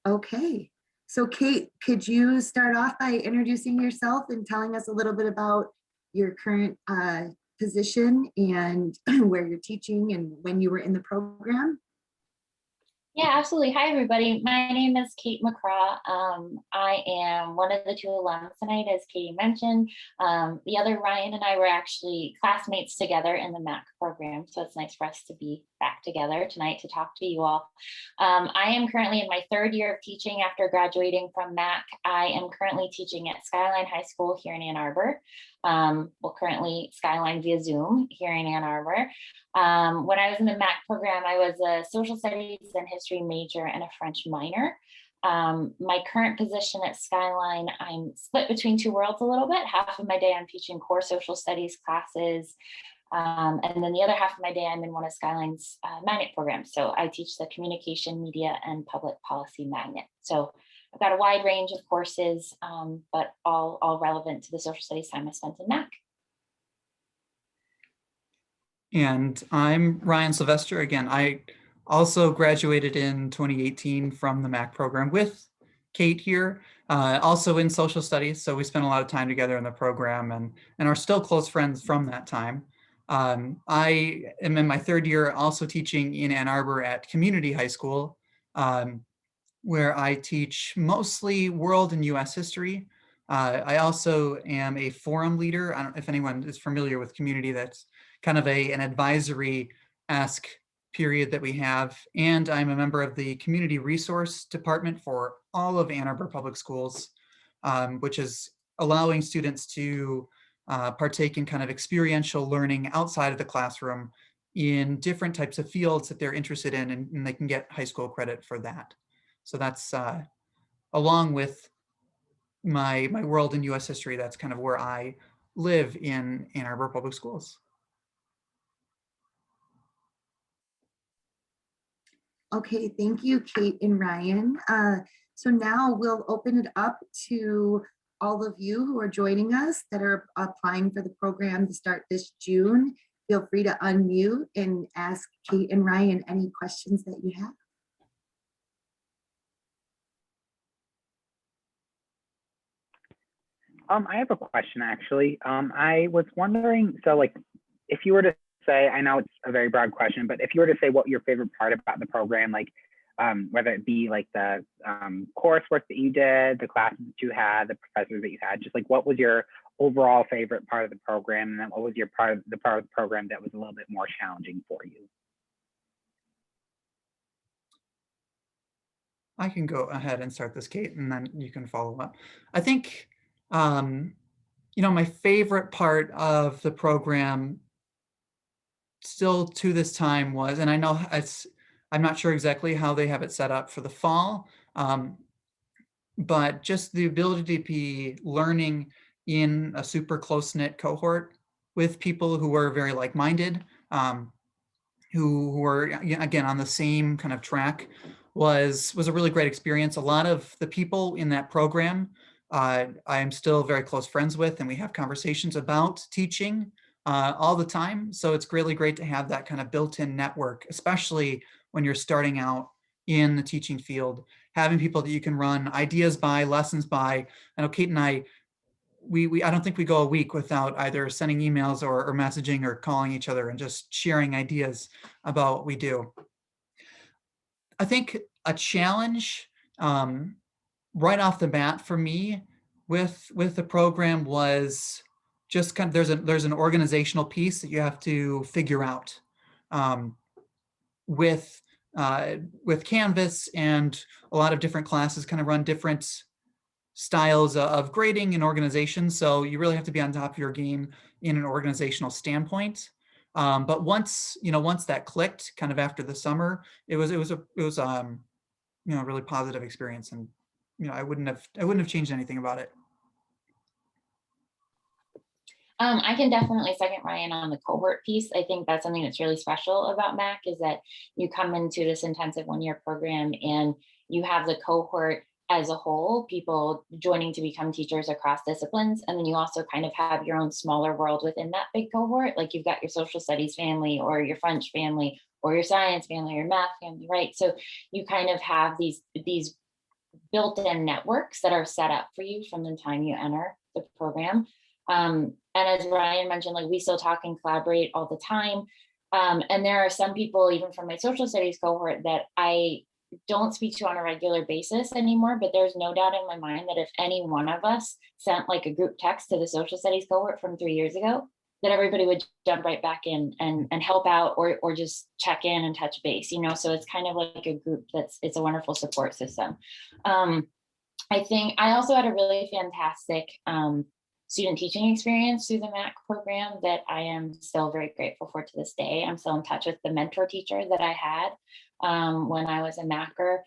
Okay. So Kate, could you start off by introducing yourself and telling us a little bit about your current position and where you're teaching and when you were in the program? Yeah, absolutely. Hi, everybody. My name is Kate McCraw. I am one of the two alums tonight, as Katie mentioned. The other Ryan and I were actually classmates together in the MAC program, so it's nice for us to be back together tonight to talk to you all. I am currently in my third year of teaching after graduating from MAC. I am currently teaching at Skyline High School here in Ann Arbor. Well, currently Skyline via Zoom here in Ann Arbor. When I was in the MAC program, I was a social studies and history major and a French minor. My current position at Skyline, I'm split between two worlds a little bit. Half of my day I'm teaching core social studies classes. And then the other half of my day I'm in one of Skyline's magnet programs. So I teach the communication, media, and public policy magnet. So I've got a wide range of courses, but all relevant to the social studies time I spent in MAC. And I'm Ryan Sylvester. Again, I also graduated in 2018 from the MAC program with Kate here, also in social studies. So we spent a lot of time together in the program and are still close friends from that time. I am in my third year also teaching in Ann Arbor at Community High School, where I teach mostly world and US history. I also am a forum leader. I don't know if anyone is familiar with Community. That's kind of an advisory-esque period that we have. And I'm a member of the Community Resource Department for all of Ann Arbor Public Schools, which is allowing students to partake in kind of experiential learning outside of the classroom in different types of fields that they're interested in, and they can get high school credit for that. So that's along with my world in US history, that's kind of where I live in Ann Arbor Public Schools. Okay, thank you, Kate and Ryan. So now we'll open it up to all of you who are joining us that are applying for the program to start this June. Feel free to unmute and ask Kate and Ryan any questions that you have. I have a question, actually. I was wondering, so like, if you were to say, I know it's a very broad question, but if you were to say what your favorite part about the program, like whether it be like the coursework that you did, the classes that you had, the professors that you had, just like what was your overall favorite part of the program, and then what was your part of the program that was a little bit more challenging for you? I can go ahead and start this, Kate, and then you can follow up. I think, you know, my favorite part of the program still to this time was, and I know I'm not sure exactly how they have it set up for the fall, but just the ability to be learning in a super close-knit cohort with people who are very like-minded, who were, again, on the same kind of track was a really great experience. A lot of the people in that program I am still very close friends with, and we have conversations about teaching all the time. So it's really great to have that kind of built-in network, especially when you're starting out in the teaching field, having people that you can run ideas by, lessons by. I know Kate and I don't think we go a week without either sending emails or messaging or calling each other and just sharing ideas about what we do. I think a challenge right off the bat for me with the program was just kind of there's an organizational piece that you have to figure out with Canvas, and a lot of different classes kind of run different styles of grading and organization. So you really have to be on top of your game in an organizational standpoint. But once that clicked kind of after the summer, it was a really positive experience, and I wouldn't have changed anything about it. I can definitely second Ryan on the cohort piece. I think that's something that's really special about MAC, is that you come into this intensive one-year program and you have the cohort as a whole, people joining to become teachers across disciplines. And then you also kind of have your own smaller world within that big cohort. Like you've got your social studies family, or your French family, or your science family, or your math family, right? So you kind of have these built-in networks that are set up for you from the time you enter the program. And as Ryan mentioned, like we still talk and collaborate all the time. And there are some people, even from my social studies cohort, that I don't speak to on a regular basis anymore, but there's no doubt in my mind that if any one of us sent like a group text to the social studies cohort from 3 years ago, that everybody would jump right back in and help out or just check in and touch base, you know? So it's kind of like a group it's a wonderful support system. I think I also had a really fantastic student teaching experience through the MAC program that I am still very grateful for to this day. I'm still in touch with the mentor teacher that I had when I was a MACer.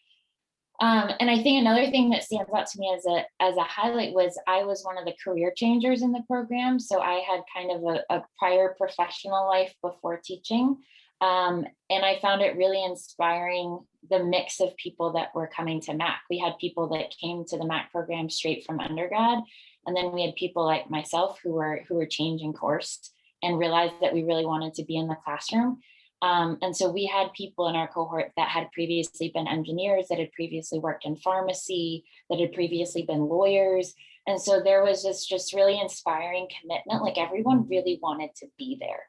And I think another thing that stands out to me as a highlight was I was one of the career changers in the program. So I had kind of a prior professional life before teaching. And I found it really inspiring, the mix of people that were coming to MAC. We had people that came to the MAC program straight from undergrad. And then we had people like myself who were changing course and realized that we really wanted to be in the classroom. And so we had people in our cohort that had previously been engineers, that had previously worked in pharmacy, that had previously been lawyers. And so there was this just really inspiring commitment, like everyone really wanted to be there.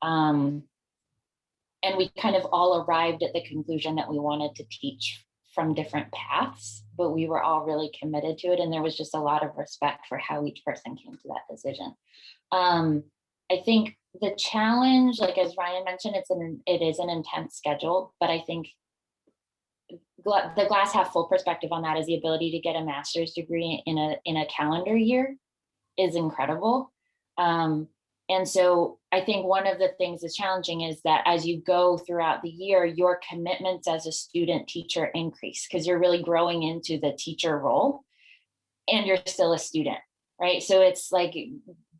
And we kind of all arrived at the conclusion that we wanted to teach from different paths, but we were all really committed to it. And there was just a lot of respect for how each person came to that decision. I think the challenge, like as Ryan mentioned, it is an intense schedule, but I think the glass half full perspective on that is the ability to get a master's degree in a calendar year is incredible. And so I think one of the things that's challenging is that as you go throughout the year, your commitments as a student teacher increase because you're really growing into the teacher role and you're still a student, right? So it's like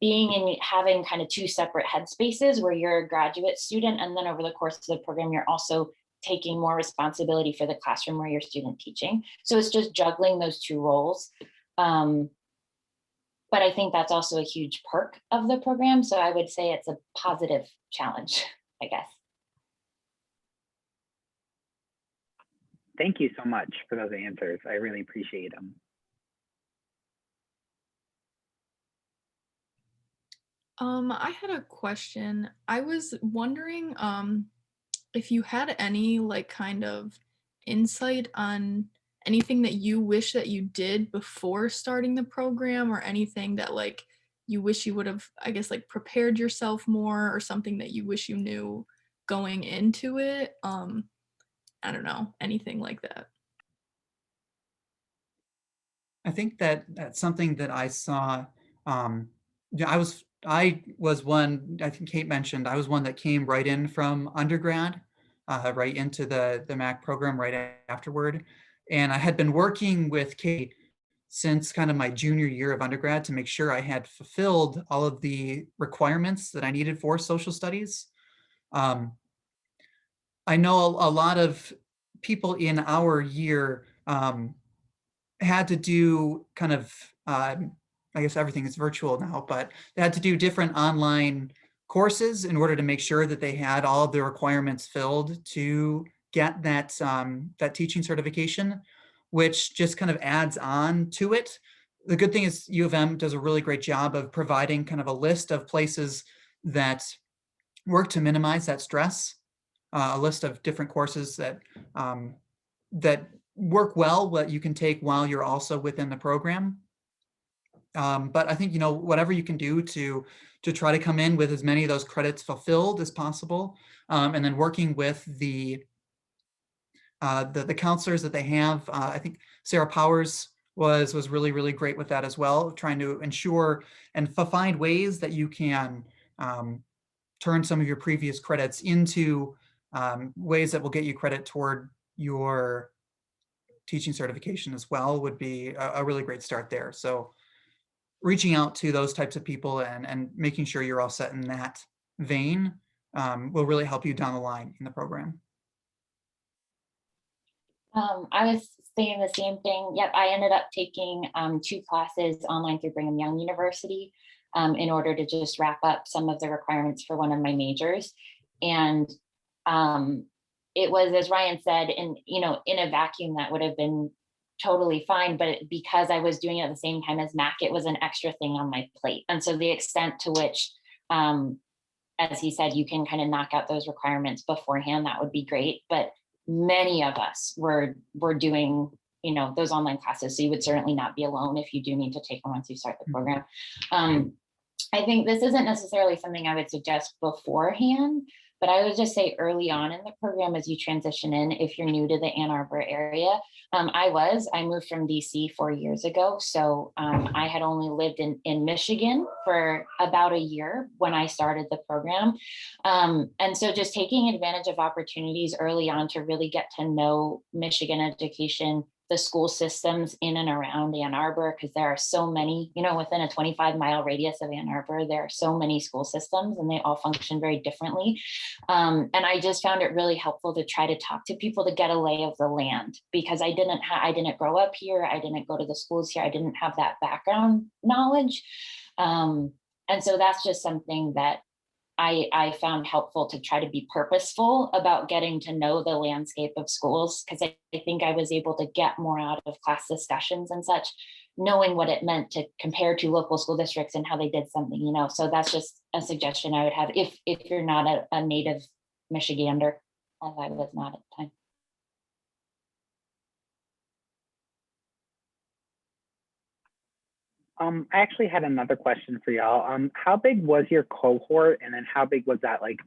being in having kind of two separate headspaces where you're a graduate student, and then over the course of the program, you're also taking more responsibility for the classroom where you're student teaching. So it's just juggling those two roles. But I think that's also a huge perk of the program. So I would say it's a positive challenge, I guess. Thank you so much for those answers. I really appreciate them. I had a question. I was wondering if you had any like kind of insight on anything that you wish that you did before starting the program, or anything that like you wish you would have, I guess, like prepared yourself more, or something that you wish you knew going into it. I don't know, anything like that. I think that that's something that I saw. Yeah, I was one, I think Kate mentioned, I was one that came right in from undergrad, right into the MAC program right afterward. And I had been working with Kate since kind of my junior year of undergrad to make sure I had fulfilled all of the requirements that I needed for social studies. I know a lot of people in our year had to do kind of, I guess everything is virtual now, but they had to do different online courses in order to make sure that they had all of the requirements filled to get that, that teaching certification, which just kind of adds on to it. The good thing is U of M does a really great job of providing kind of a list of places that work to minimize that stress, a list of different courses that that work well, what you can take while you're also within the program. But I think, you know, whatever you can do to try to come in with as many of those credits fulfilled as possible, and then working with the counselors that they have. I think Sarah Powers was really, really great with that as well, trying to ensure and find ways that you can turn some of your previous credits into ways that will get you credit toward your teaching certification as well would be a really great start there. So reaching out to those types of people and making sure you're all set in that vein will really help you down the line in the program. I was saying the same thing. Yep, I ended up taking 2 classes online through Brigham Young University in order to just wrap up some of the requirements for one of my majors. And it was, as Ryan said, in a vacuum that would have been totally fine, but because I was doing it at the same time as MAC, it was an extra thing on my plate. And so the extent to which, as he said, you can kind of knock out those requirements beforehand, that would be great. But many of us were doing, you know, those online classes. So you would certainly not be alone if you do need to take them once you start the program. I think this isn't necessarily something I would suggest beforehand, but I would just say early on in the program, as you transition in, if you're new to the Ann Arbor area, I moved from DC 4 years ago. So I had only lived in Michigan for about a year when I started the program. And so just taking advantage of opportunities early on to really get to know Michigan education, the school systems in and around Ann Arbor, because there are so many, you know, within a 25-mile radius of Ann Arbor, there are so many school systems and they all function very differently. And I just found it really helpful to try to talk to people to get a lay of the land, because I didn't grow up here. I didn't go to the schools here. I didn't have that background knowledge. And so that's just something that I found helpful, to try to be purposeful about getting to know the landscape of schools, because I think I was able to get more out of class discussions and such, knowing what it meant to compare to local school districts and how they did something, you know. So that's just a suggestion I would have if you're not a native Michigander, as I was not at the time. I actually had another question for y'all. How big was your cohort, and then how big was that like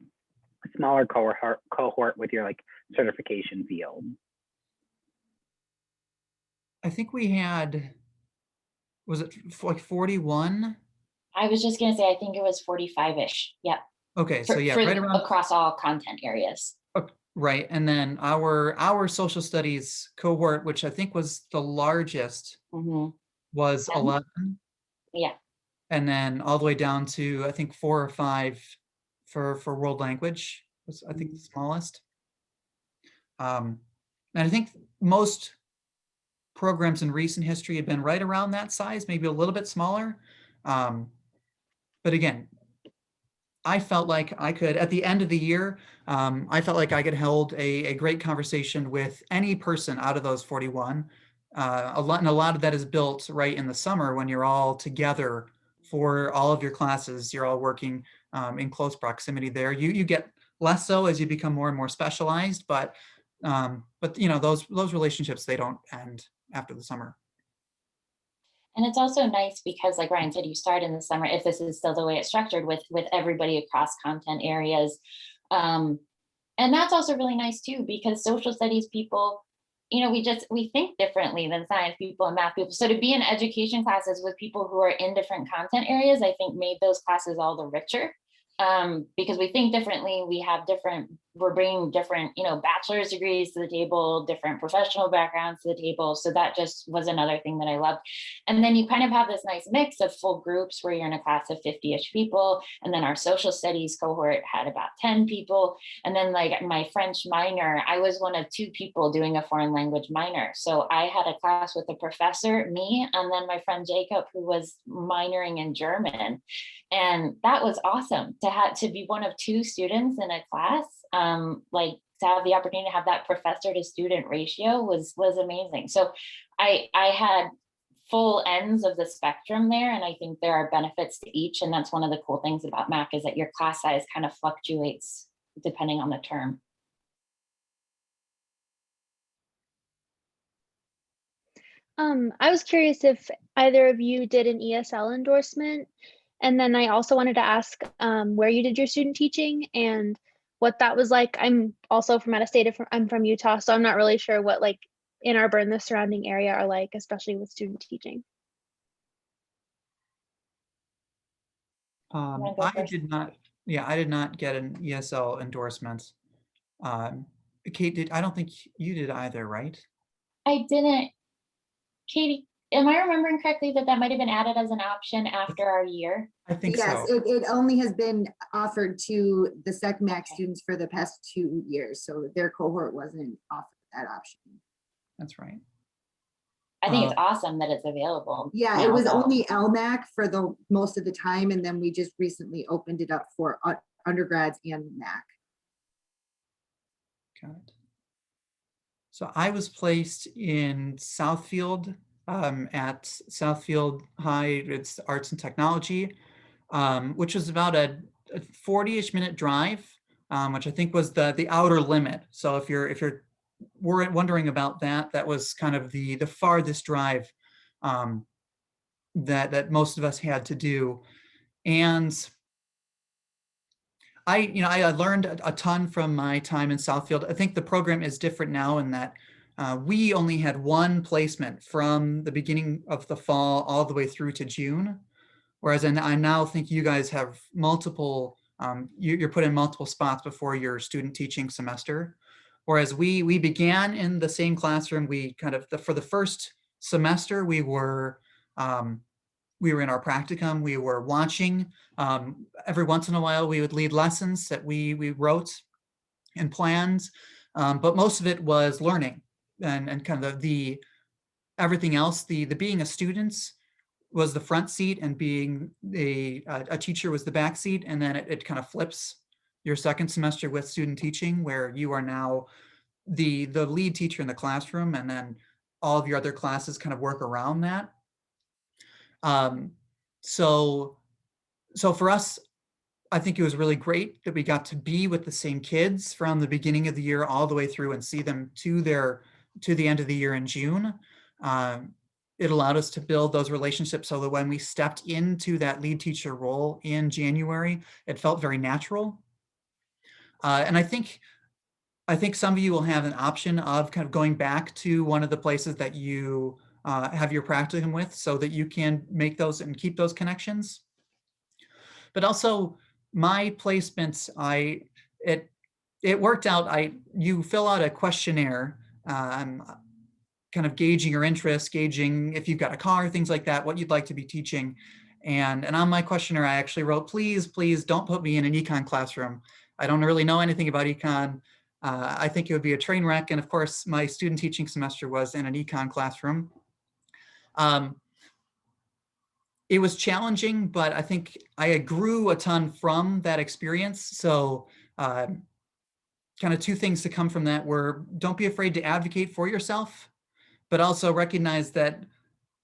smaller cohort with your like certification field? I think we had, was it like 41? I was just gonna say, I think it was 45-ish. Yep. Okay, so yeah, for right around, across all content areas. right. And then our social studies cohort, which I think was the largest, was 11. Yeah. And then all the way down to, I think, 4 or 5 for world language was, I think, the smallest. And I think most programs in recent history have been right around that size, maybe a little bit smaller. But again, I felt like I could, at the end of the year, I felt like I could hold a great conversation with any person out of those 41. A lot of that is built right in the summer when you're all together for all of your classes. You're all working in close proximity there. You get less so as you become more and more specialized, but you know, those relationships, they don't end after the summer. And it's also nice because, like Ryan said, you start in the summer, if this is still the way it's structured, with everybody across content areas. And that's also really nice too, because social studies people, you know, we think differently than science people and math people. So to be in education classes with people who are in different content areas, I think made those classes all the richer. Because we think differently, we're bringing different, you know, bachelor's degrees to the table, different professional backgrounds to the table. So that just was another thing that I loved. And then you kind of have this nice mix of full groups where you're in a class of 50-ish people. And then our social studies cohort had about 10 people. And then like my French minor, I was one of 2 people doing a foreign language minor. So I had a class with a professor, me, and then my friend Jacob, who was minoring in German. And that was awesome to be one of 2 students in a class. Like to have the opportunity to have that professor to student ratio was amazing. So I had full ends of the spectrum there, and I think there are benefits to each. And that's one of the cool things about MAC, is that your class size kind of fluctuates depending on the term. I was curious if either of you did an ESL endorsement. And then I also wanted to ask where you did your student teaching and what that was like. I'm also from out of state. I'm from Utah, so I'm not really sure what like Ann Arbor and the surrounding area are like, especially with student teaching. I did not get an ESL endorsement. Kate, I don't think you did either, right? I didn't. Katie, am I remembering correctly that might have been added as an option after our year? I think yes, so. it only has been offered to the SecMAC students for the past 2 years. So their cohort wasn't offered that option. That's right. I think it's awesome that it's available. Yeah, it was only LMAC for the most of the time. And then we just recently opened it up for undergrads and MAC. Got it. So I was placed in Southfield at Southfield High, it's Arts and Technology, which was about a 40-ish minute drive, which I think was the outer limit. So if you're wondering about that, that was kind of the farthest drive that most of us had to do. And I learned a ton from my time in Southfield. I think the program is different now in that we only had one placement from the beginning of the fall all the way through to June. Whereas I now think you guys have multiple, you're put in multiple spots before your student teaching semester. Whereas we began in the same classroom. We kind of, for the first semester, we were in our practicum, we were watching. Every once in a while, we would lead lessons that we wrote and planned, but most of it was learning and kind of the everything else. The being a student was the front seat, and being a teacher was the back seat, and then it kind of flips your second semester with student teaching, where you are now the lead teacher in the classroom, and then all of your other classes kind of work around that. So for us, I think it was really great that we got to be with the same kids from the beginning of the year all the way through and see them to the end of the year in June. It allowed us to build those relationships so that when we stepped into that lead teacher role in January, it felt very natural. And I think some of you will have an option of kind of going back to one of the places that you have your practicum with, so that you can make those and keep those connections. But also my placements, it worked out. You fill out a questionnaire, kind of gauging your interest, gauging if you've got a car, things like that, what you'd like to be teaching. And on my questionnaire, I actually wrote, please don't put me in an econ classroom. I don't really know anything about econ. I think it would be a train wreck. And of course, my student teaching semester was in an econ classroom. It was challenging, but I think I grew a ton from that experience. So kind of two things to come from that were, don't be afraid to advocate for yourself, but also recognize that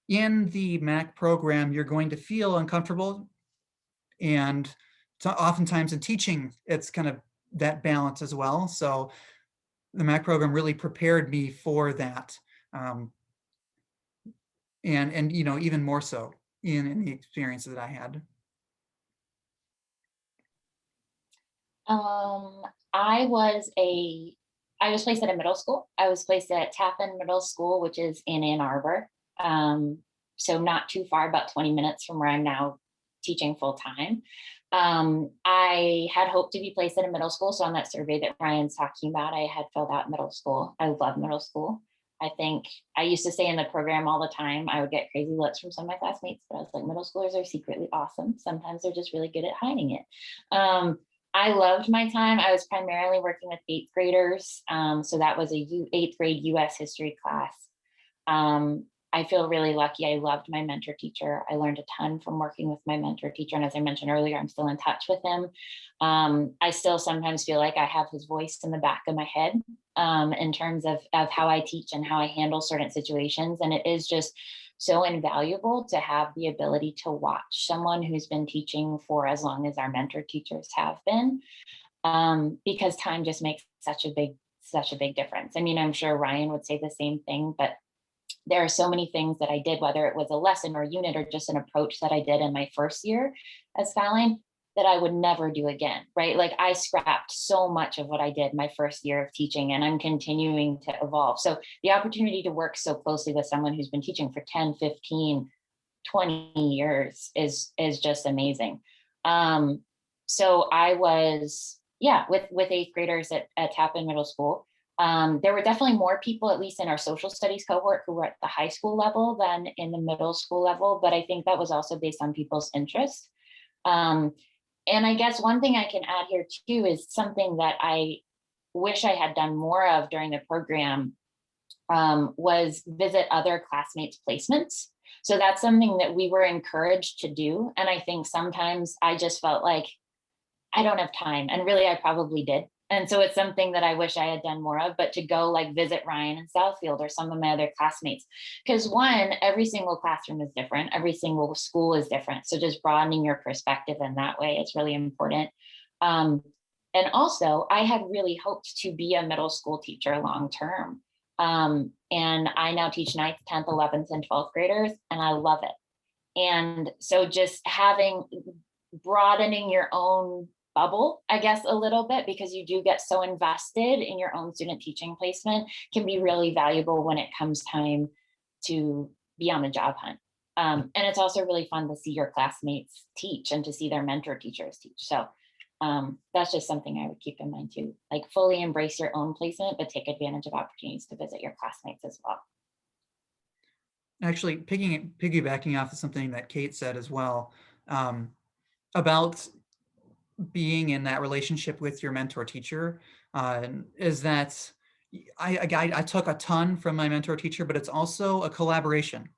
in the MAC program, you're going to feel uncomfortable. And oftentimes in teaching, it's kind of that balance as well. So the MAC program really prepared me for that. And even more so in the experience that I had. I was placed at a middle school. I was placed at Tappan Middle School, which is in Ann Arbor. So not too far, about 20 minutes from where I'm now teaching full time. I had hoped to be placed at a middle school. So on that survey that Ryan's talking about, I had filled out middle school. I love middle school. I think I used to say in the program all the time, I would get crazy looks from some of my classmates, but I was like, middle schoolers are secretly awesome. Sometimes they're just really good at hiding it. I loved my time. I was primarily working with 8th graders. So that was a 8th grade US history class. I feel really lucky. I loved my mentor teacher. I learned a ton from working with my mentor teacher. And as I mentioned earlier, I'm still in touch with him. I still sometimes feel like I have his voice in the back of my head in terms of how I teach and how I handle certain situations. And it is just so invaluable to have the ability to watch someone who's been teaching for as long as our mentor teachers have been, because time just makes such a big difference. I mean, I'm sure Ryan would say the same thing, but there are so many things that I did, whether it was a lesson or unit or just an approach that I did in my first year as Skyline, that I would never do again, right? Like I scrapped so much of what I did my first year of teaching, and I'm continuing to evolve. So the opportunity to work so closely with someone who's been teaching for 10, 15, 20 years is just amazing. So I was, with 8th graders at Tappan Middle School. There were definitely more people, at least in our social studies cohort, who were at the high school level than in the middle school level. But I think that was also based on people's interest. And I guess one thing I can add here too is something that I wish I had done more of during the program was visit other classmates' placements. So that's something that we were encouraged to do. And I think sometimes I just felt like I don't have time. And really, I probably did. And so it's something that I wish I had done more of, but to go like visit Ryan in Southfield or some of my other classmates, because one, every single classroom is different, every single school is different. So just broadening your perspective in that way is really important. And also I had really hoped to be a middle school teacher long-term. And I now teach 9th, 10th, 11th, and 12th graders, and I love it. And so just broadening your own bubble, I guess, a little bit, because you do get so invested in your own student teaching placement, can be really valuable when it comes time to be on a job hunt. And it's also really fun to see your classmates teach and to see their mentor teachers teach. So that's just something I would keep in mind too, like fully embrace your own placement, but take advantage of opportunities to visit your classmates as well. Actually, piggybacking off of something that Kate said as well, about being in that relationship with your mentor teacher, is that I took a ton from my mentor teacher, but it's also a collaboration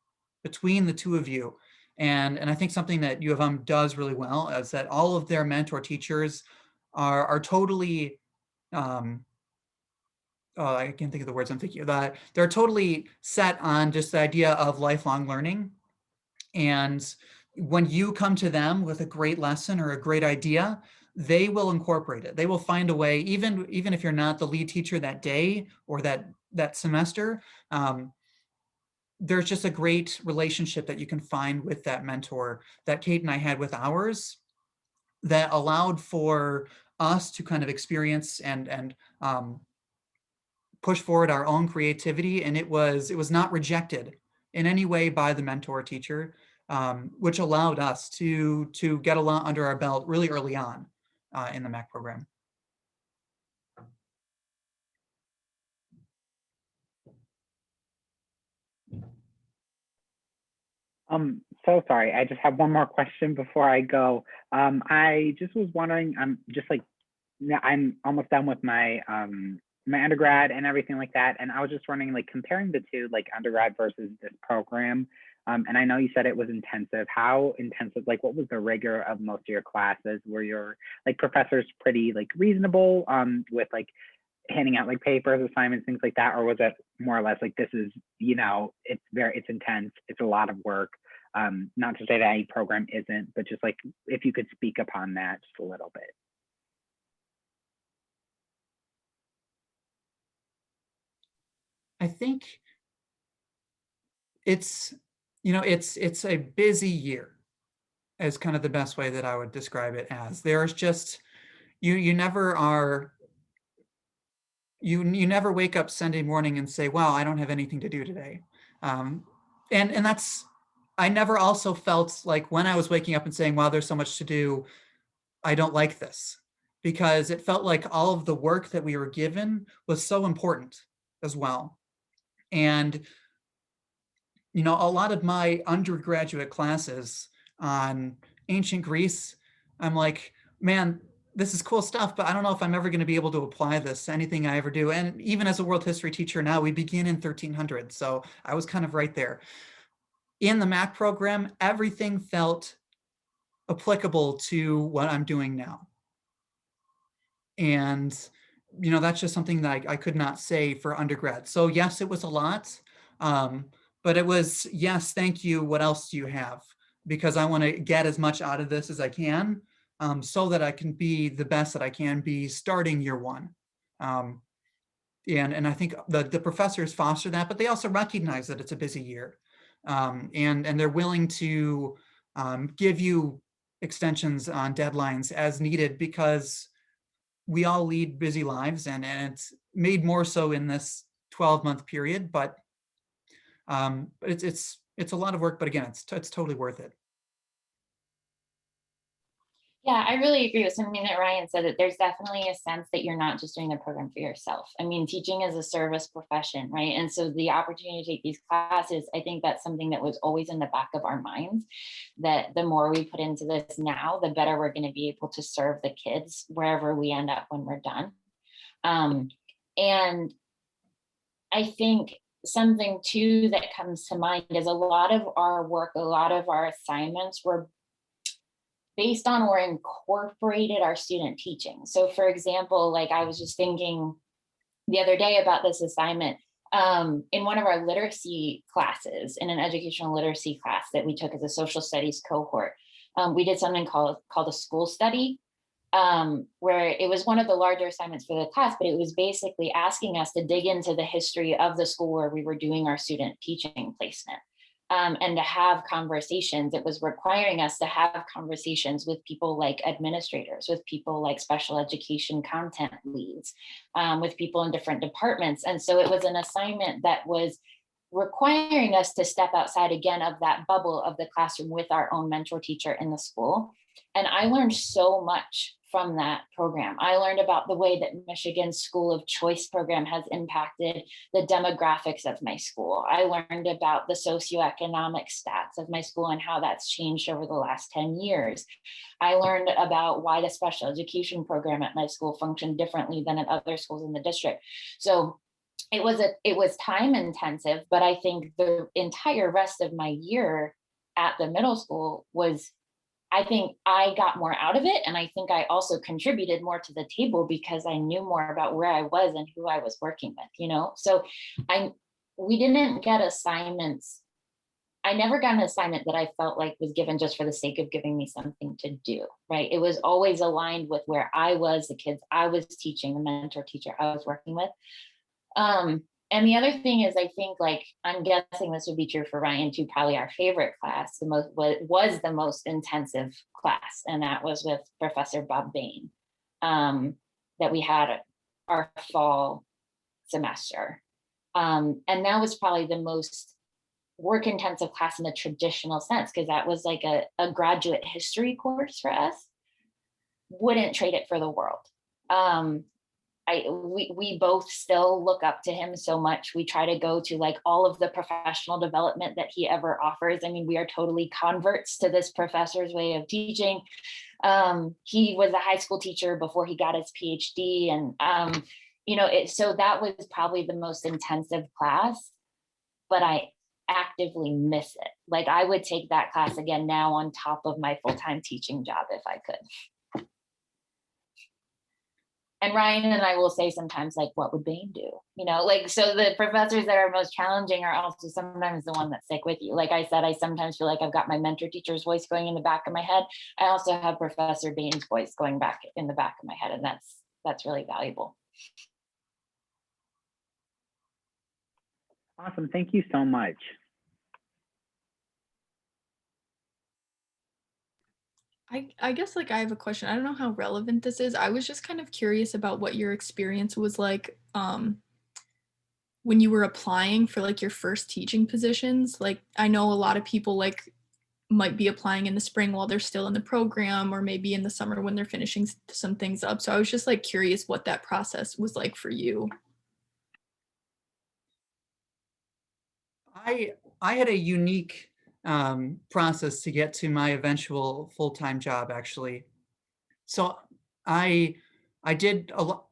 between the two of you. And I think something that U of M does really well is that all of their mentor teachers are totally, I can't think of the words I'm thinking of, that they're totally set on just the idea of lifelong learning. And when you come to them with a great lesson or a great idea, they will incorporate it. They will find a way, even if you're not the lead teacher that day or that semester. There's just a great relationship that you can find with that mentor that Kate and I had with ours, that allowed for us to kind of experience and push forward our own creativity. And it was not rejected in any way by the mentor teacher, which allowed us to get a lot under our belt really early on in the MAC program. So sorry, I just have one more question before I go. I just was wondering, I'm just like, I'm almost done with my my undergrad and everything like that. And I was just wondering, like, comparing the two, like undergrad versus this program. And I know you said it was intensive. How intensive, like what was the rigor of most of your classes? Were your like professors pretty like reasonable with like handing out like papers, assignments, things like that? Or was it more or less like, this is, you know, it's intense, it's a lot of work? Not to say that any program isn't, but just like if you could speak upon that just a little bit. I think it's a busy year, is kind of the best way that I would describe it as. There's just, you never wake up Sunday morning and say, wow, I don't have anything to do today. And that's, I never also felt like when I was waking up and saying, wow, there's so much to do, I don't like this, because it felt like all of the work that we were given was so important as well. And, you know, a lot of my undergraduate classes on ancient Greece, I'm like, man, this is cool stuff, but I don't know if I'm ever going to be able to apply this to anything I ever do. And even as a world history teacher now, we begin in 1300. So I was kind of right there. In the MAC program, everything felt applicable to what I'm doing now. And, you know, that's just something that I could not say for undergrad. So yes, it was a lot, but it was, yes, thank you, what else do you have? Because I want to get as much out of this as I can, so that I can be the best that I can be starting year one. And I think the professors foster that, but they also recognize that it's a busy year. And they're willing to give you extensions on deadlines as needed, because we all lead busy lives, and it's made more so in this 12-month period, but it's a lot of work, but again, it's totally worth it. Yeah, I really agree with something that Ryan said, that there's definitely a sense that you're not just doing the program for yourself. I mean, teaching is a service profession, right? And so the opportunity to take these classes, I think that's something that was always in the back of our minds, that the more we put into this now, the better we're going to be able to serve the kids wherever we end up when we're done. And I think something too that comes to mind is a lot of our work, a lot of our assignments were based on or incorporated our student teaching. So for example, like I was just thinking the other day about this assignment in one of our literacy classes, in an educational literacy class that we took as a social studies cohort. We did something called a school study, where it was one of the larger assignments for the class, but it was basically asking us to dig into the history of the school where we were doing our student teaching placement. And to have conversations. It was requiring us to have conversations with people like administrators, with people like special education content leads, with people in different departments. And so it was an assignment that was requiring us to step outside again of that bubble of the classroom with our own mentor teacher in the school. And I learned so much from that program. I learned about the way that Michigan's School of Choice program has impacted the demographics of my school. I learned about the socioeconomic stats of my school and how that's changed over the last 10 years. I learned about why the special education program at my school functioned differently than at other schools in the district. So it was time intensive, but I think the entire rest of my year at the middle school was, I think I got more out of it. And I think I also contributed more to the table because I knew more about where I was and who I was working with, you know? So we didn't get assignments. I never got an assignment that I felt like was given just for the sake of giving me something to do, right? It was always aligned with where I was, the kids I was teaching, the mentor teacher I was working with. And the other thing is, I think, like, I'm guessing this would be true for Ryan too, probably our favorite class, was the most intensive class. And that was with Professor Bob Bain, that we had our fall semester. And that was probably the most work intensive class in the traditional sense, because that was like a graduate history course for us. Wouldn't trade it for the world. We both still look up to him so much. We try to go to like all of the professional development that he ever offers. I mean, we are totally converts to this professor's way of teaching. He was a high school teacher before he got his PhD. And, so that was probably the most intensive class, but I actively miss it. Like, I would take that class again now on top of my full-time teaching job if I could. And Ryan and I will say sometimes, like, what would Bain do? So the professors that are most challenging are also sometimes the one that stick with you. Like I said, I sometimes feel like I've got my mentor teacher's voice going in the back of my head. I also have Professor Bain's voice going back in the back of my head. And that's really valuable. Awesome. Thank you so much. I guess, like, I have a question. I don't know how relevant this is. I was just kind of curious about what your experience was like when you were applying for like your first teaching positions. Like, I know a lot of people like might be applying in the spring while they're still in the program, or maybe in the summer when they're finishing some things up. So I was just like curious what that process was like for you. I had a unique process to get to my eventual full-time job, actually. So I did a lot.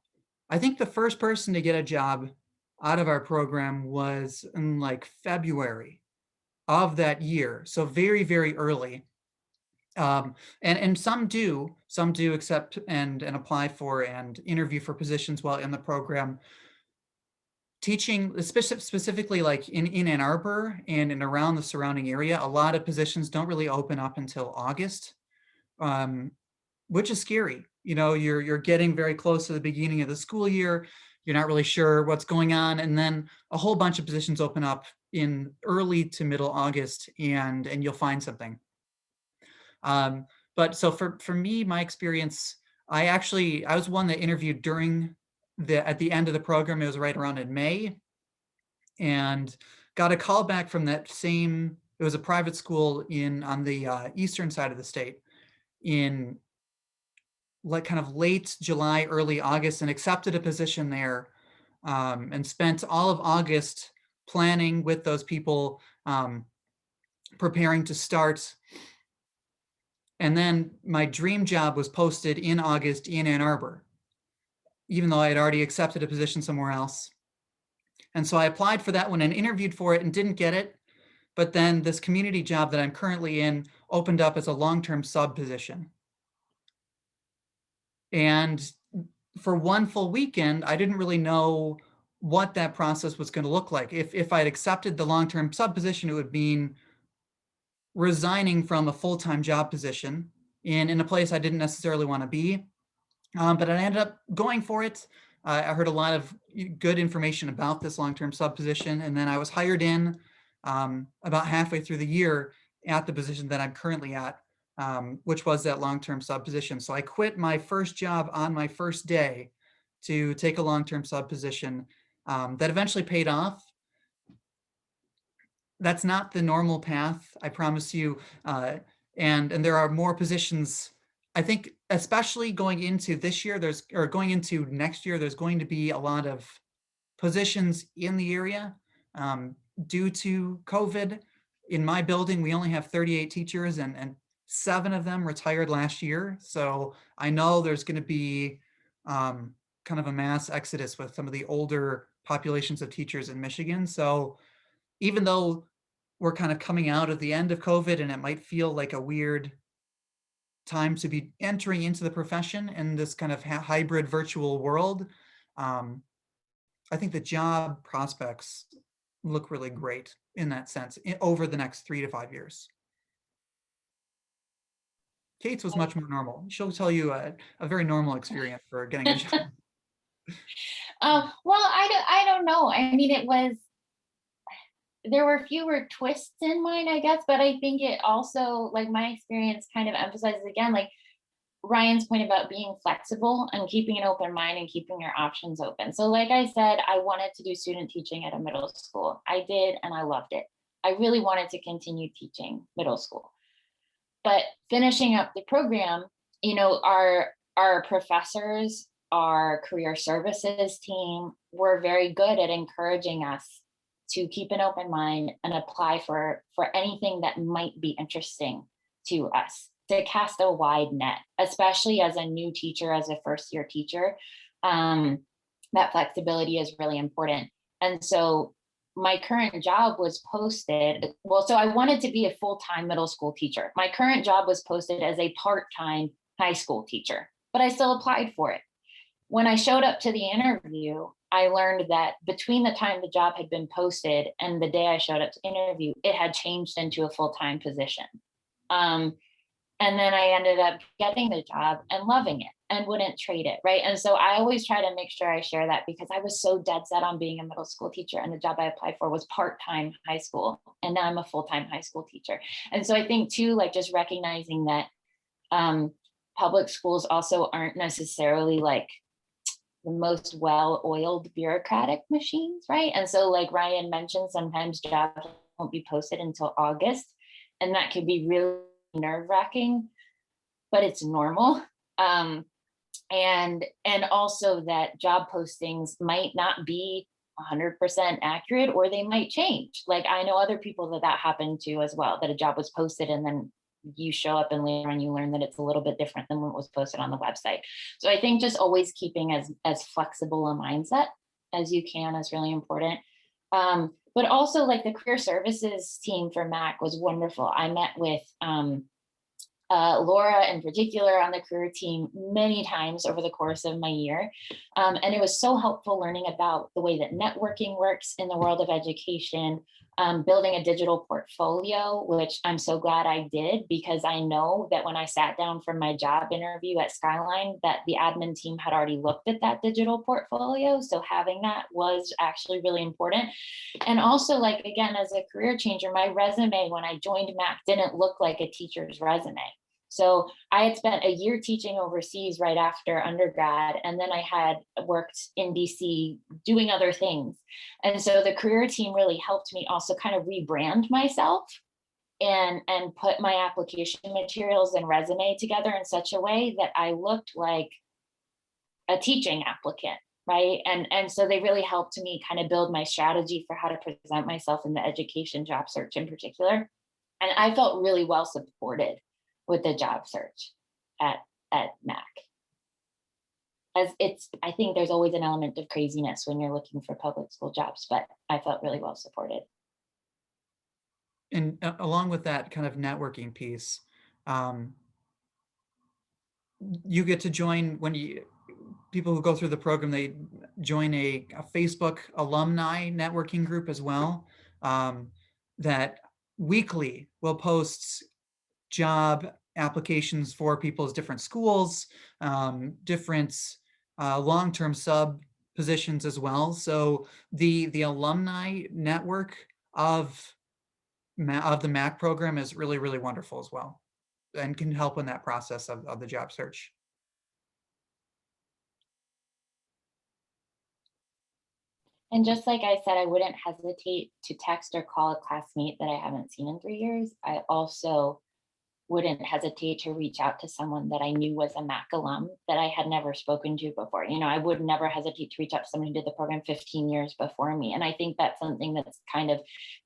I think the first person to get a job out of our program was in like February of that year. So very, very early. And some do accept and apply for and interview for positions while in the program. Teaching specifically like in Ann Arbor and in around the surrounding area, a lot of positions don't really open up until August, which is scary. You're getting very close to the beginning of the school year. You're not really sure what's going on. And then a whole bunch of positions open up in early to middle August, and you'll find something. But so for me, my experience, I was one that interviewed at the end of the program. It was right around in May, and got a call back from it was a private school on the eastern side of the state in like kind of late July, early August, and accepted a position there, and spent all of August planning with those people, preparing to start. And then my dream job was posted in August in Ann Arbor, even though I had already accepted a position somewhere else. And so I applied for that one and interviewed for it and didn't get it. But then this community job that I'm currently in opened up as a long-term sub position. And for one full weekend, I didn't really know what that process was going to look like. If I'd accepted the long-term sub position, it would mean resigning from a full-time job position in a place I didn't necessarily want to be. But I ended up going for it. I heard a lot of good information about this long-term sub position, and then I was hired in about halfway through the year at the position that I'm currently at, which was that long-term sub position. So I quit my first job on my first day to take a long-term sub position that eventually paid off. That's not the normal path, I promise you. And there are more positions. I think, especially going into this year, going into next year, there's going to be a lot of positions in the area due to COVID. In my building, we only have 38 teachers, and 7 of them retired last year. So I know there's going to be kind of a mass exodus with some of the older populations of teachers in Michigan. So even though we're kind of coming out of the end of COVID and it might feel like a weird time to be entering into the profession in this kind of hybrid virtual world, I think the job prospects look really great in that sense over the next 3 to 5 years. Kate's was much more normal. She'll tell you a very normal experience for getting a job. Well, I don't know. I mean, there were fewer twists in mine, I guess, but I think it also, like, my experience kind of emphasizes again, like Ryan's point about being flexible and keeping an open mind and keeping your options open. So like I said, I wanted to do student teaching at a middle school. I did, and I loved it. I really wanted to continue teaching middle school. But finishing up the program, you know, our professors, our career services team were very good at encouraging us to keep an open mind and apply for anything that might be interesting to us, to cast a wide net, especially as a new teacher, as a first year teacher. That flexibility is really important. And so my current job was posted. Well, so I wanted to be a full-time middle school teacher. My current job was posted as a part-time high school teacher, but I still applied for it. When I showed up to the interview, I learned that between the time the job had been posted and the day I showed up to interview, it had changed into a full-time position. And then I ended up getting the job and loving it and wouldn't trade it, right? And so I always try to make sure I share that, because I was so dead set on being a middle school teacher, and the job I applied for was part-time high school, and now I'm a full-time high school teacher. And so I think too, like, just recognizing that public schools also aren't necessarily like the most well-oiled bureaucratic machines, right? And so like Ryan mentioned, sometimes jobs won't be posted until August, and that could be really nerve-wracking, but it's normal. And also that job postings might not be 100% accurate, or they might change. Like, I know other people that happened to as well, that a job was posted and then you show up and later on you learn that it's a little bit different than what was posted on the website. So I think just always keeping as flexible a mindset as you can is really important. But also, like, the career services team for MAC was wonderful. I met with Laura in particular on the career team many times over the course of my year. And it was so helpful learning about the way that networking works in the world of education, building a digital portfolio, which I'm so glad I did, because I know that when I sat down for my job interview at Skyline, that the admin team had already looked at that digital portfolio. So having that was actually really important. And also, like, again, as a career changer, my resume when I joined MAC didn't look like a teacher's resume. So I had spent a year teaching overseas right after undergrad, and then I had worked in DC doing other things. And so the career team really helped me also kind of rebrand myself and put my application materials and resume together in such a way that I looked like a teaching applicant, right? And so they really helped me kind of build my strategy for how to present myself in the education job search in particular. And I felt really well supported with the job search at MAC. I think there's always an element of craziness when you're looking for public school jobs, but I felt really well supported. And along with that kind of networking piece, you get to join people who go through the program, they join a Facebook alumni networking group as well, that weekly will post job applications for people's different schools, different long-term sub positions as well. So the alumni network of the MAC program is really, really wonderful as well, and can help in that process of the job search. And just like I said, I wouldn't hesitate to text or call a classmate that I haven't seen in 3 years. I also wouldn't hesitate to reach out to someone that I knew was a MAC alum that I had never spoken to before. You know, I would never hesitate to reach out to someone who did the program 15 years before me. And I think that's something that's kind of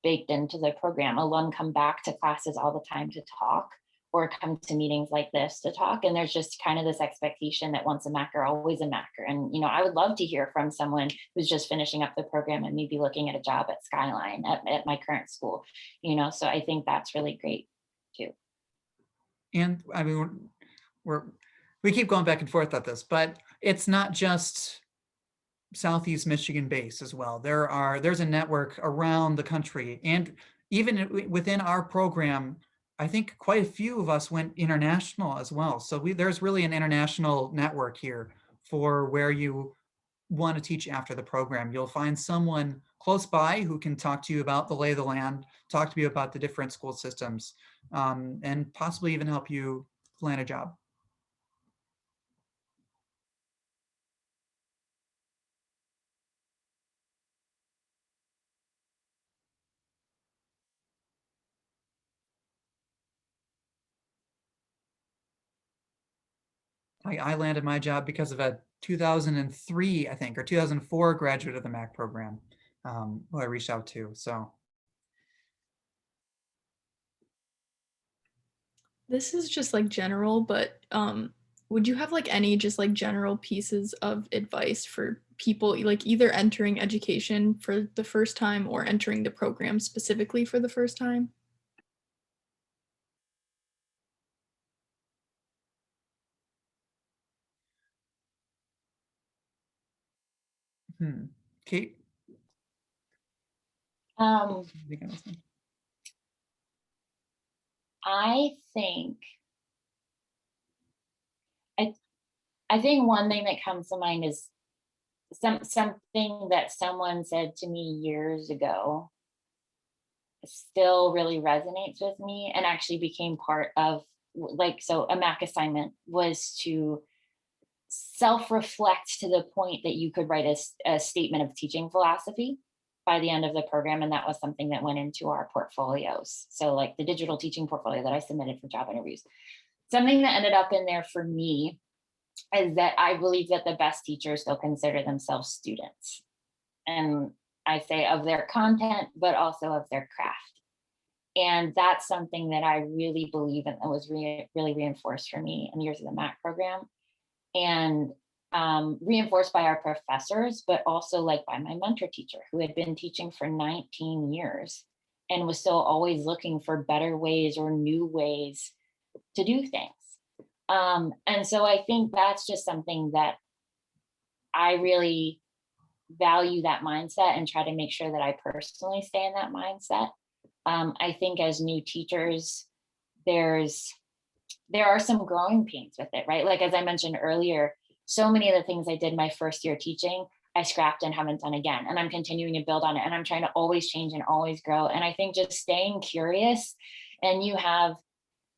baked into the program. Alum come back to classes all the time to talk, or come to meetings like this to talk. And there's just kind of this expectation that once a Macker, always a Macker. And, you know, I would love to hear from someone who's just finishing up the program and maybe looking at a job at Skyline at my current school, you know, so I think that's really great too. And I mean, we keep going back and forth at this, but it's not just Southeast Michigan based as well. There's a network around the country, and even within our program, I think quite a few of us went international as well. So there's really an international network here for where you want to teach after the program. You'll find someone close by who can talk to you about the lay of the land, talk to you about the different school systems, and possibly even help you land a job. I landed my job because of a 2003, I think, or 2004 graduate of the MAC program, who I reached out to. So This is just like general, but would you have like any just like general pieces of advice for people like either entering education for the first time or entering the program specifically for the first time? Kate? I think I think one thing that comes to mind is something that someone said to me years ago still really resonates with me, and actually became part of, like, so a MAC assignment was to self-reflect to the point that you could write a statement of teaching philosophy by the end of the program. And that was something that went into our portfolios. So like the digital teaching portfolio that I submitted for job interviews. Something that ended up in there for me is that I believe that the best teachers still consider themselves students. And I say of their content, but also of their craft. And that's something that I really believe in, that was really reinforced for me in the years of the MAC program. And reinforced by our professors, but also like by my mentor teacher, who had been teaching for 19 years and was still always looking for better ways or new ways to do things. And so I think that's just something that I really value, that mindset, and try to make sure that I personally stay in that mindset. I think as new teachers, there are some growing pains with it, right? Like, as I mentioned earlier, so many of the things I did my first year teaching, I scrapped and haven't done again. And I'm continuing to build on it. And I'm trying to always change and always grow. And I think just staying curious, and you have,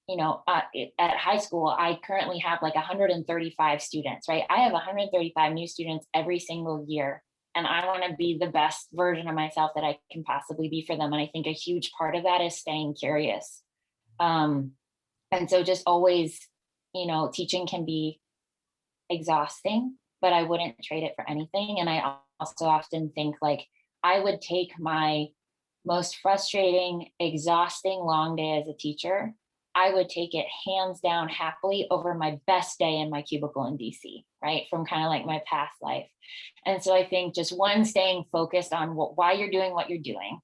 you know, at high school, I currently have like 135 students, right? I have 135 new students every single year. And I want to be the best version of myself that I can possibly be for them. And I think a huge part of that is staying curious. And so just always, you know, teaching can be exhausting, but I wouldn't trade it for anything. And I also often think like I would take my most frustrating, exhausting long day as a teacher, I would take it hands down happily over my best day in my cubicle in DC, right? From kind of like my past life. And so I think just one, staying focused on why you're doing what you're doing,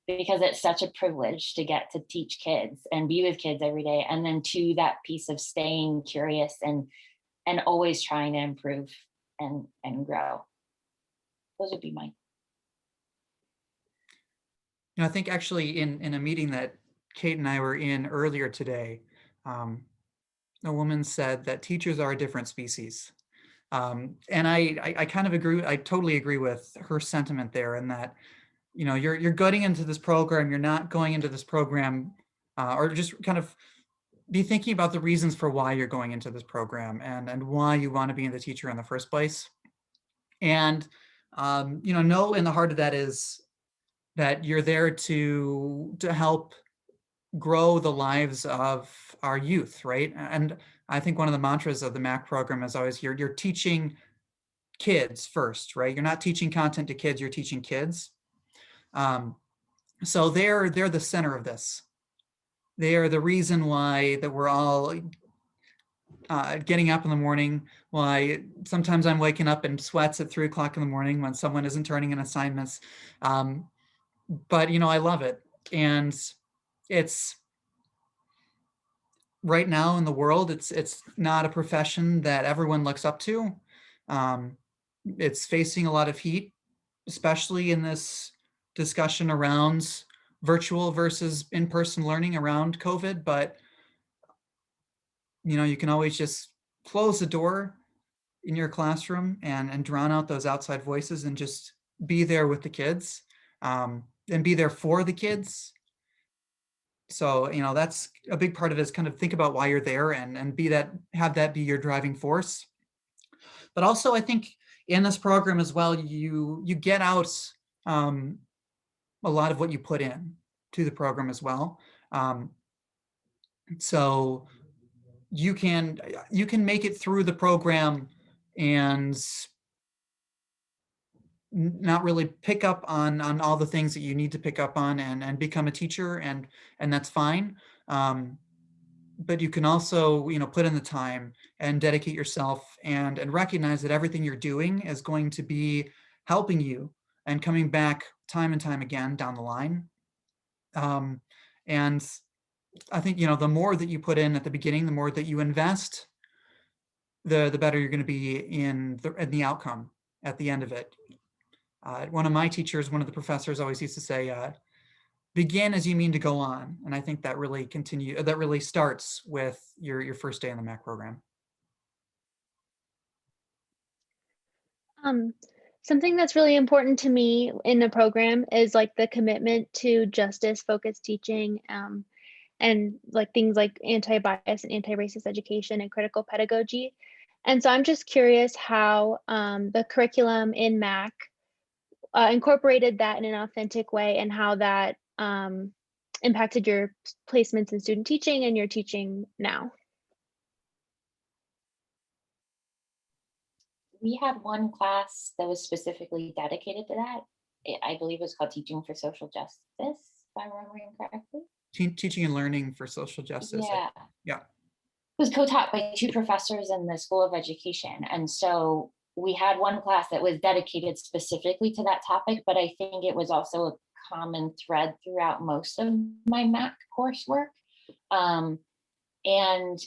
because it's such a privilege to get to teach kids and be with kids every day. And then to that piece of staying curious and always trying to improve and grow. Those would be mine. I think actually in a meeting that Kate and I were in earlier today, a woman said that teachers are a different species. And I kind of agree, I totally agree with her sentiment there, in that, you're going into this program, you're not going into this program, or just kind of be thinking about the reasons for why you're going into this program and why you want to be the teacher in the first place. And, know in the heart of that is that you're there to help grow the lives of our youth, right? And I think one of the mantras of the MAC program is always you're teaching kids first, right? You're not teaching content to kids, you're teaching kids. So they're the center of this. They are the reason why that we're all getting up in the morning, why sometimes I'm waking up in sweats at 3 o'clock in the morning when someone isn't turning in assignments. But I love it. And it's right now in the world, it's not a profession that everyone looks up to. It's facing a lot of heat, especially in this discussion around virtual versus in-person learning around COVID. But you can always just close the door in your classroom and drown out those outside voices and just be there with the kids, and be there for the kids. So, that's a big part of it, is kind of think about why you're there and have that be your driving force. But also, I think in this program as well, you get out a lot of what you put in to the program as well. So you can make it through the program and not really pick up on all the things that you need to pick up on and become a teacher, and that's fine. But you can also, put in the time and dedicate yourself and recognize that everything you're doing is going to be helping you and coming back time and time again down the line. And I think, the more that you put in at the beginning, the more that you invest, the better you're going to be in the outcome at the end of it. One of my teachers, one of the professors always used to say, begin as you mean to go on. And I think that really starts with your first day in the MAC program. Something that's really important to me in the program is like the commitment to justice-focused teaching, and like things like anti-bias and anti-racist education and critical pedagogy. And so I'm just curious how the curriculum in MAC incorporated that in an authentic way, and how that impacted your placements in student teaching and your teaching now. We had one class that was specifically dedicated to that. I believe it was called Teaching for Social Justice, if I'm remembering correctly. Teaching and learning for social justice. Yeah. It was co-taught by 2 professors in the School of Education. And so we had one class that was dedicated specifically to that topic, but I think it was also a common thread throughout most of my MAC coursework. And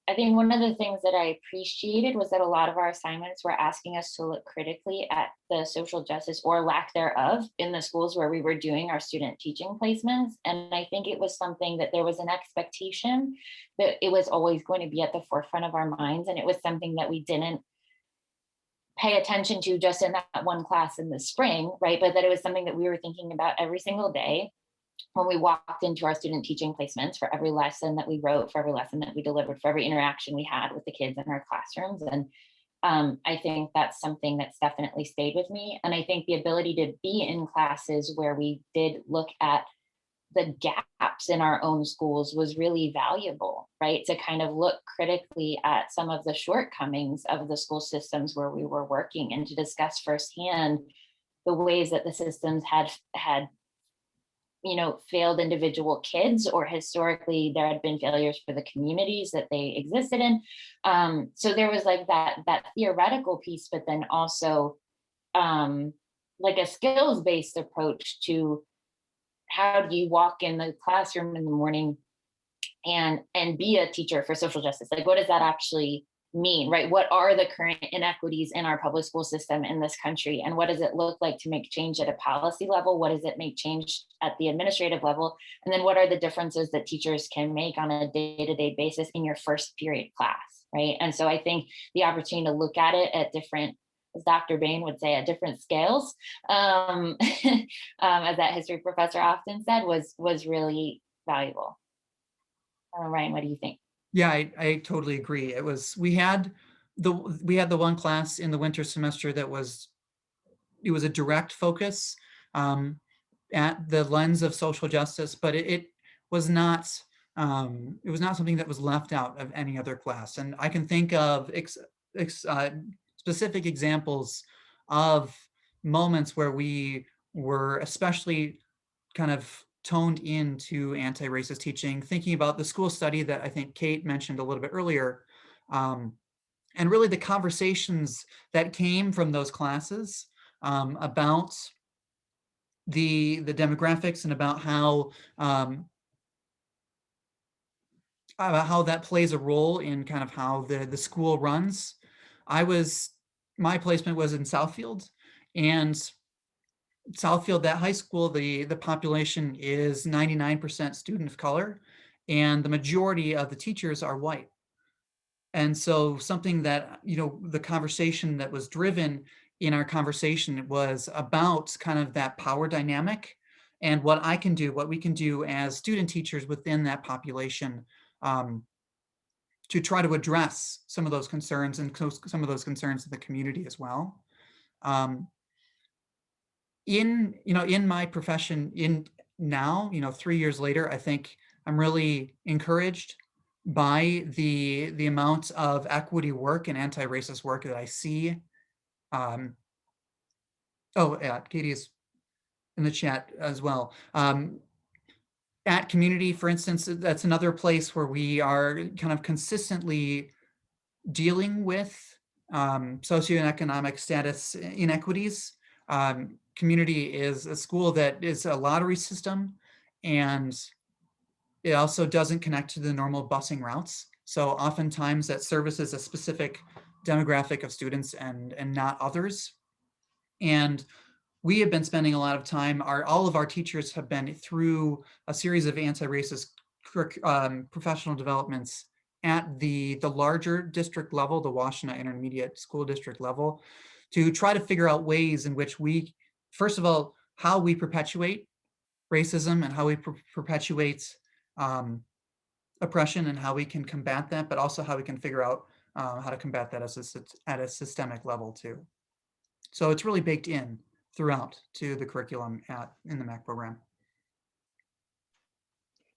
I think one of the things that I appreciated was that a lot of our assignments were asking us to look critically at the social justice or lack thereof in the schools where we were doing our student teaching placements. And I think it was something that there was an expectation that it was always going to be at the forefront of our minds. And it was something that we didn't pay attention to just in that one class in the spring, right? But that it was something that we were thinking about every single day when we walked into our student teaching placements, for every lesson that we wrote, for every lesson that we delivered, for every interaction we had with the kids in our classrooms. And I think that's something that's definitely stayed with me. And I think the ability to be in classes where we did look at the gaps in our own schools was really valuable, right? To kind of look critically at some of the shortcomings of the school systems where we were working, and to discuss firsthand the ways that the systems had failed individual kids, or historically there had been failures for the communities that they existed in. So there was like that theoretical piece, but then also like a skills-based approach to how do you walk in the classroom in the morning and be a teacher for social justice? Like, what does that actually mean, right? What are the current inequities in our public school system in this country? And what does it look like to make change at a policy level? What does it make change at the administrative level? And then what are the differences that teachers can make on a day-to-day basis in your first period class, right? And so I think the opportunity to look at it at different, as Dr. Bain would say, at different scales, as that history professor often said, was really valuable. Ryan, what do you think? Yeah, I totally agree. We had the one class in the winter semester that was a direct focus at the lens of social justice, but it was not something that was left out of any other class. And I can think of specific examples of moments where we were especially kind of toned into anti-racist teaching, thinking about the school study that I think Kate mentioned a little bit earlier, and really the conversations that came from those classes about the demographics and about how that plays a role in kind of how the school runs. My placement was in Southfield, and Southfield, that high school, the population is 99% student of color, and the majority of the teachers are white. And so something that, the conversation that was driven in our conversation was about kind of that power dynamic and what we can do as student teachers within that population to try to address some of those concerns and some of those concerns in the community as well. In my profession now, 3 years later, I think I'm really encouraged by the amount of equity work and anti-racist work that I see. Katie is in the chat as well. At Community, for instance, that's another place where we are kind of consistently dealing with socioeconomic status inequities. Community is a school that is a lottery system, and it also doesn't connect to the normal busing routes. So oftentimes that services a specific demographic of students and not others. And we have been spending a lot of time, all of our teachers have been through a series of anti-racist professional developments at the larger district level, the Washtenaw Intermediate School District level, to try to figure out ways in which we, first of all, how we perpetuate racism and how we perpetuate oppression and how we can combat that, but also how we can figure out how to combat that at a systemic level too. So it's really baked in throughout to the curriculum in the MAC program.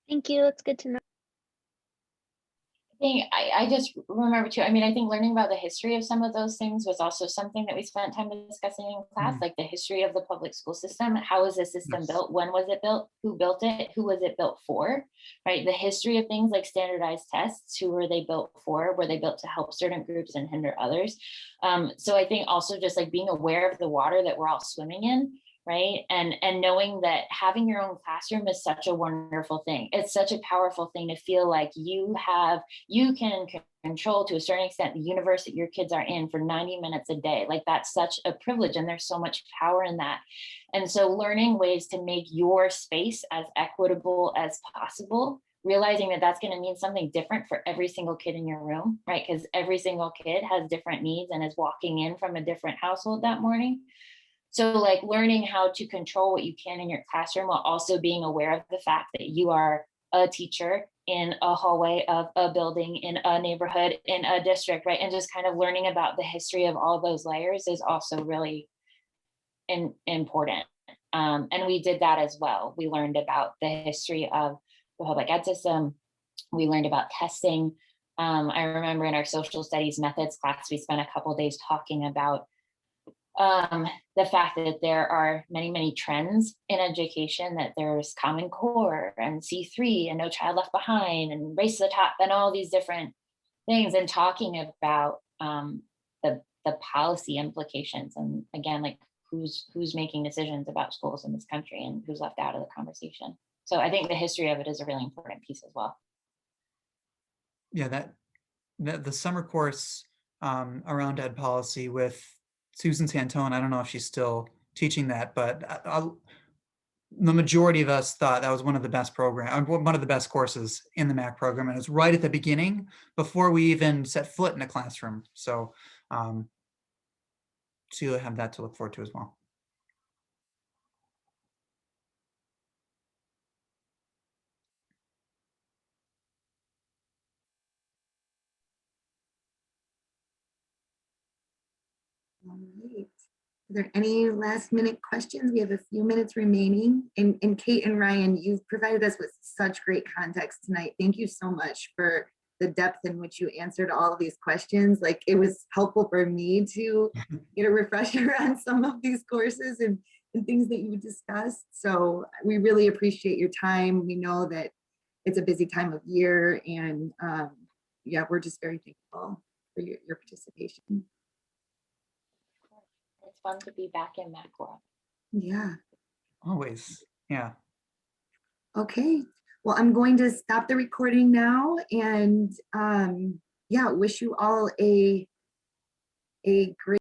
Thank you. That's good to know. I just remember too, I think learning about the history of some of those things was also something that we spent time discussing in class, like the history of the public school system. How was the system built? When was it built? Who built it? Who was it built for? Right? The history of things like standardized tests, who were they built for? Were they built to help certain groups and hinder others? So I think also just like being aware of the water that we're all swimming in, right? And knowing that having your own classroom is such a wonderful thing. It's such a powerful thing to feel like you can control to a certain extent the universe that your kids are in for 90 minutes a day. Like that's such a privilege, and there's so much power in that. And so learning ways to make your space as equitable as possible, realizing that that's going to mean something different for every single kid in your room, right? Because every single kid has different needs and is walking in from a different household that morning. So like learning how to control what you can in your classroom while also being aware of the fact that you are a teacher in a hallway of a building, in a neighborhood, in a district, right? And just kind of learning about the history of all those layers is also really important. And we did that as well. We learned about the history of the public ed system. We learned about testing. I remember in our social studies methods class, we spent a couple of days talking about the fact that there are many, many trends in education, that there's Common Core and C3 and No Child Left Behind and Race to the Top and all these different things, and talking about the policy implications. And again, like who's making decisions about schools in this country and who's left out of the conversation. So I think the history of it is a really important piece as well. Yeah, that the summer course around ed policy with Susan Santone, I don't know if she's still teaching that, but the majority of us thought that was one of the best one of the best courses in the MAC program. And it was right at the beginning before we even set foot in a classroom. So you'll have that to look forward to as well. All right. Are there any last minute questions? We have a few minutes remaining. And Kate and Ryan, you've provided us with such great context tonight. Thank you so much for the depth in which you answered all of these questions. Like, it was helpful for me to get a refresher on some of these courses and things that you discussed. So we really appreciate your time. We know that it's a busy time of year, and yeah, we're just very thankful for your participation. It's fun to be back in MAC world. Yeah. Always. Yeah. Okay. Well, I'm going to stop the recording now, and yeah, wish you all a great